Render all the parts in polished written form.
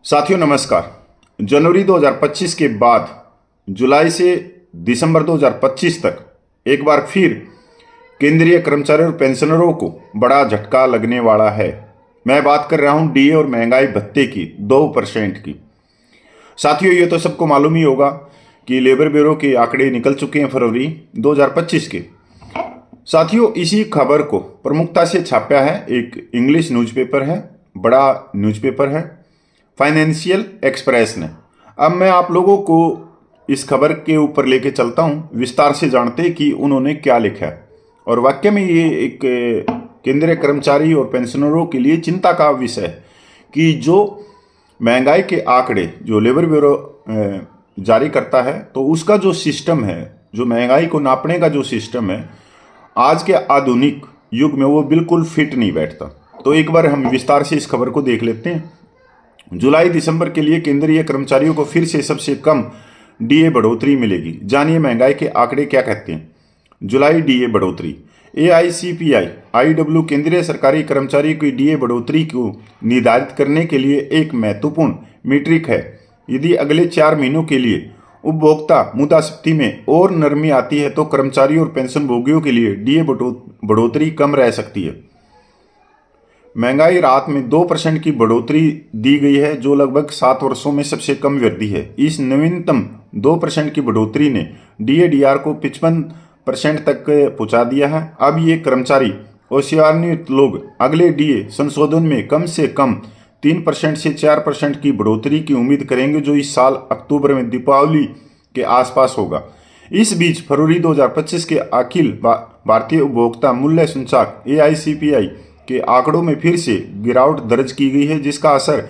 साथियों नमस्कार। जनवरी 2025 के बाद जुलाई से दिसंबर 2025 तक एक बार फिर केंद्रीय कर्मचारियों और पेंशनरों को बड़ा झटका लगने वाला है। मैं बात कर रहा हूं डीए और महंगाई भत्ते की 2% की। साथियों ये तो सबको मालूम ही होगा कि लेबर ब्यूरो के आंकड़े निकल चुके हैं फरवरी 2025 के। साथियों इसी खबर को प्रमुखता से छापा है एक इंग्लिश न्यूज़पेपर है, बड़ा न्यूज़पेपर है, फाइनेंशियल एक्सप्रेस ने। अब मैं आप लोगों को इस खबर के ऊपर लेके चलता हूं, विस्तार से जानते कि उन्होंने क्या लिखा है। और वाकई में ये एक केंद्रीय कर्मचारी और पेंशनरों के लिए चिंता का विषय है कि जो महंगाई के आंकड़े जो लेबर ब्यूरो जारी करता है, तो उसका जो सिस्टम है, जो महंगाई को नापने का जो सिस्टम है, आज के आधुनिक युग में वो बिल्कुल फिट नहीं बैठता। तो एक बार हम विस्तार से इस खबर को देख लेते हैं। जुलाई दिसंबर के लिए केंद्रीय कर्मचारियों को फिर से सबसे कम डीए बढ़ोतरी मिलेगी। जानिए महंगाई के आंकड़े क्या कहते हैं। जुलाई डीए बढ़ोतरी। एआईसीपीआई आईडब्ल्यू केंद्रीय सरकारी कर्मचारियों की डीए बढ़ोतरी को निर्धारित करने के लिए एक महत्वपूर्ण मीट्रिक है। यदि अगले 4 महीनों के लिए उपभोक्ता मुद्रास्फीति में और नरमी आती है तो कर्मचारियों और पेंशन भोगियों के लिए डीए बढ़ोतरी कम रह सकती है। महंगाई राहत में 2% की बढ़ोतरी दी गई है, जो लगभग 7 वर्षों में सबसे कम वृद्धि है। इस नवीनतम 2% की बढ़ोतरी ने डीएडीआर को 55% तक पहुंचा दिया है। अब ये कर्मचारी और सेवानिवृत्त लोग अगले डीए संशोधन में कम से कम 3% से 4% की बढ़ोतरी की उम्मीद करेंगे, जो इस साल अक्टूबर में दीपावली के आसपास होगा। इस बीच फरवरी 2025 के अखिल भारतीय उपभोक्ता मूल्य सूचकांक एआईसीपीआई के आंकड़ों में फिर से गिरावट दर्ज की गई है, जिसका असर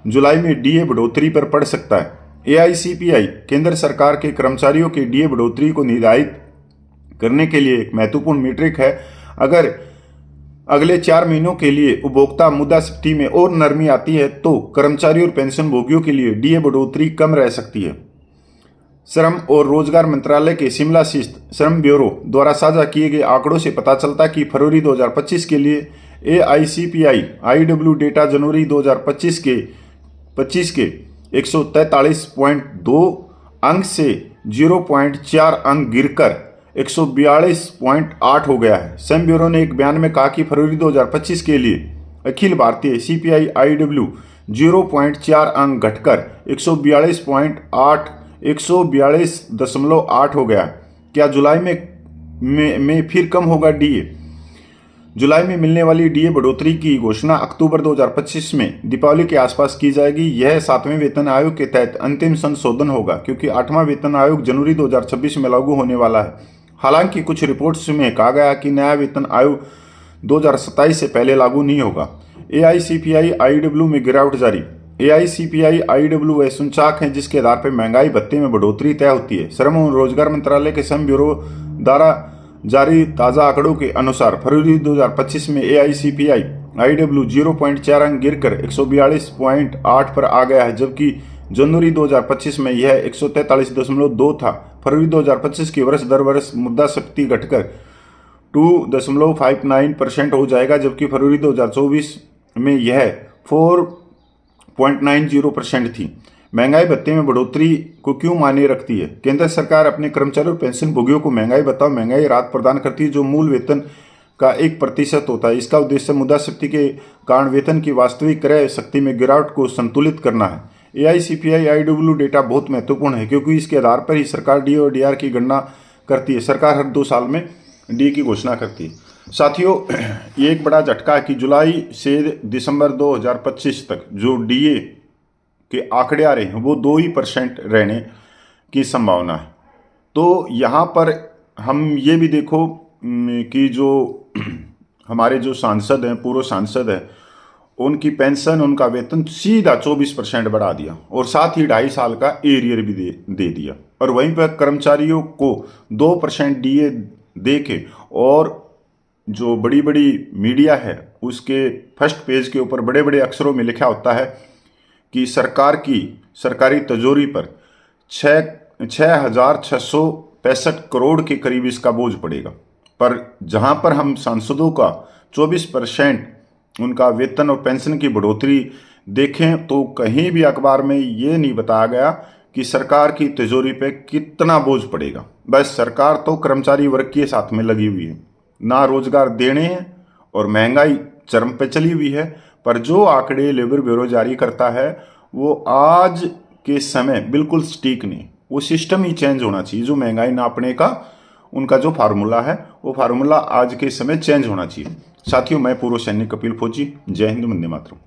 जुलाई में डीए बढ़ोतरी पर पड़ सकता है। एआईसीपीआई केंद्र सरकार के कर्मचारियों के डीए बढ़ोतरी को निर्धारित करने के लिए एक महत्वपूर्ण मीट्रिक है। अगर अगले 4 महीनों के लिए उपभोक्ता मुद्रास्फीति में और नरमी आती है तो कर्मचारी और पेंशन भोगियों के लिए डीए बढ़ोतरी कम रह सकती है। श्रम और रोजगार मंत्रालय के शिमला स्थित श्रम ब्यूरो द्वारा साझा किए गए आंकड़ों से पता चलता कि फरवरी 2025 के लिए एआईसीपीआई आईडब्ल्यू डेटा जनवरी 2025 के 143.2 अंक से 0.4 अंक गिरकर 142.8 हो गया है। श्रम ब्यूरो ने एक बयान में कहा कि फरवरी 2025 के लिए अखिल भारतीय सीपीआई आईडब्ल्यू 0.4 अंक घटकर 142.8 हो गया। क्या जुलाई में फिर कम होगा डीए? जुलाई में मिलने वाली डीए बढ़ोतरी की घोषणा अक्टूबर 2025 में दीपावली के आसपास की जाएगी। यह 7वें वेतन आयोग के तहत अंतिम संशोधन होगा, क्योंकि 8वां वेतन आयोग जनवरी 2026 में लागू होने वाला है। हालांकि कुछ रिपोर्ट्स में कहा गया कि नया वेतन आयोग 2027 से पहले लागू नहीं होगा। एआईसीपीआई आईडब्ल्यू में गिरावट जारी। एआईसीपीआई आईडब्ल्यू वह सूचकांक है जिसके आधार पर महंगाई भत्ते में बढ़ोतरी तय होती है। श्रम और रोजगार मंत्रालय के श्रम ब्यूरो द्वारा जारी ताज़ा आंकड़ों के अनुसार फरवरी 2025 में एआईसीपीआई आईडब्ल्यू 0.4 अंक गिरकर 142.8 पर आ गया है, जबकि जनवरी 2025 में यह 143.2 था। फरवरी 2025 की वर्ष दर वर्ष मुद्रास्फीति घटकर 2.59% हो जाएगा, जबकि फरवरी 2024 में यह 4.90% थी। महंगाई भत्ते में बढ़ोतरी को क्यों मायने रखती है? केंद्र सरकार अपने कर्मचारियों और पेंशन भोगियों को महंगाई भत्ता और महंगाई राहत प्रदान करती है, जो मूल वेतन का 1% होता है। इसका उद्देश्य मुद्रास्फीति के कारण वेतन की वास्तविक क्रय शक्ति में गिरावट को संतुलित करना है। एआईसीपीआई आईडब्ल्यू डेटा बहुत महत्वपूर्ण है, क्योंकि इसके आधार पर ही सरकार डी और डीआर की गणना करती है। सरकार हर 2 साल में डी की घोषणा करती है। साथियों ये एक बड़ा झटका है कि जुलाई से दिसंबर 2025 तक जो डीए के आंकड़े आ रहे हैं वो 2% रहने की संभावना है। तो यहाँ पर हम ये भी देखो कि जो हमारे जो सांसद हैं, पूर्व सांसद हैं, उनकी पेंशन, उनका वेतन सीधा 24% बढ़ा दिया और साथ ही 2.5 साल का एरियर भी दे दिया। और वहीं पर कर्मचारियों को 2% डीए दे के, और जो बड़ी बड़ी मीडिया है उसके फर्स्ट पेज के ऊपर बड़े बड़े अक्षरों में लिखा होता है कि सरकार की सरकारी तिजोरी पर 6,665 करोड़ के करीब इसका बोझ पड़ेगा। पर जहां पर हम सांसदों का 24% उनका वेतन और पेंशन की बढ़ोतरी देखें तो कहीं भी अखबार में ये नहीं बताया गया कि सरकार की तिजोरी पे कितना बोझ पड़ेगा। बस सरकार तो कर्मचारी वर्ग के साथ में लगी हुई है, ना रोजगार देने हैं और महंगाई चरम पे चली हुई है। पर जो आंकड़े लेबर ब्यूरो जारी करता है वो आज के समय बिल्कुल सटीक नहीं, वो सिस्टम ही चेंज होना चाहिए। जो महंगाई नापने का उनका जो फार्मूला है वो फार्मूला आज के समय चेंज होना चाहिए। साथियों, मैं पूर्व सैनिक कपिल फौजी। जय हिंद, वंदे मातरम।